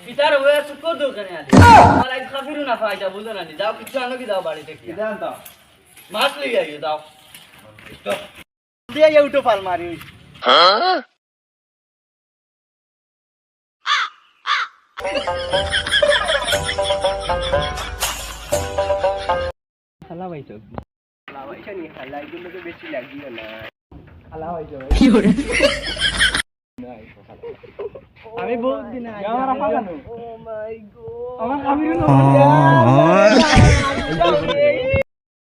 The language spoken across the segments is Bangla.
পিতার হয়ে সুকো দোকানে আলি আমার আজ খাবিরু না ফায়দা বুঝো না যাও কিছু আনো কি দাও বাড়িতে কি দাও দাও মাছ লই আইও দাও তো দিয়ে উঠো পাল মারি হ্যাঁ খালা ভাইছো খালা ভাইছো নি খালা এগুলোকে বেশি লাগিও না খালা ভাইছো কি করে আমি বহুত দিন আগে আমার আপা জানো ও মাই গড আমার খাবিরু না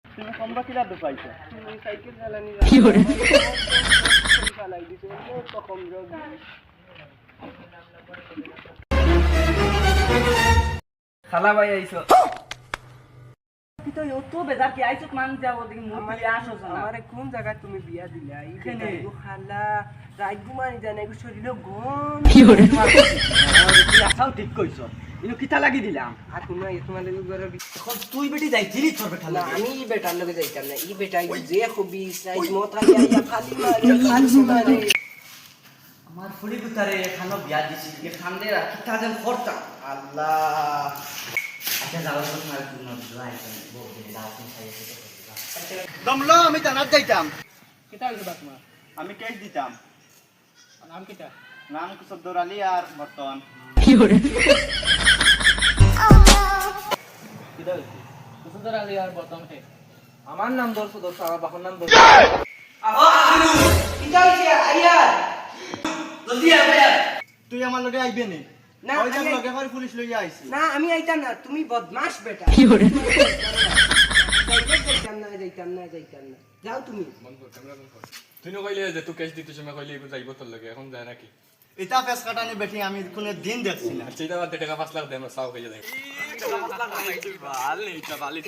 তুমি কম্বা কিলা দুপাইছো তুমি সাইকেল চালানি কি করে চালাই দিছো তো কম যোগ খালা ভাই আইছো কি তো এত বেজার কি আইছো মান যাবো দেখি মুলি আসো না আমারে কোন জায়গা তুমি বিয়া দিলা এইখানে গো খালা রাইগুমানি জানে গো শরীরে গম কি করে তুই আসাও ঠিক কইছো ইনো কিতা লাগি দিলাম আর তুমি তোমার লাগি গরে এখন তুই বেটি যাইছিলি তোর বেটা না আমি বেটার লগে যাইতাম না ই বেটা যে খুবই সাইজ মথা ইয়া খালি মারে আমার ফুলি গুতারে খানো বিয়া দিছি এ খান্দে রাখি তাজেন খরচা আল্লাহ আচ্ছা যাও তোমার জন্য দোয়া আছে বলতে দাও তুমি খাইতে দমলো আমি জানাত যাইতাম কিতা হইছে তোমার আমি কেস দিতাম নাম কিটা নাম কুসদ্দর আলী আর বর্তমান কি করে কিটা হইছে কুসদ্দর আলী আর বর্তমান কে আমার নাম দর্শ আমার বাবার নাম দর্শ আবা কিটা হইছে আইয়া জলদি আয় ভাই তুই আমার লগে আইবে নি না ওই যে লগে করে পুলিশ লইয়া আইছি না আমি আইতা না তুমি বদমাশ বেটা কি করে যাইতাম না যাও তুমি বন্ধ কর ক্যামেরা বন্ধ কর তুই ন কইলে যে তুই কেস দিতে সময় কইলে এগো যাইবো তোর লগে এখন যায় নাকি এটা ফেস কাটানি বেটি আমি কোনে দিন দেখছি না আচ্ছা এটা বাদ টাকা 5 লাখ দে আমরা সাও হয়ে যায় টাকা 5 লাখ নাই তুই ভালো নেই এটা ভালো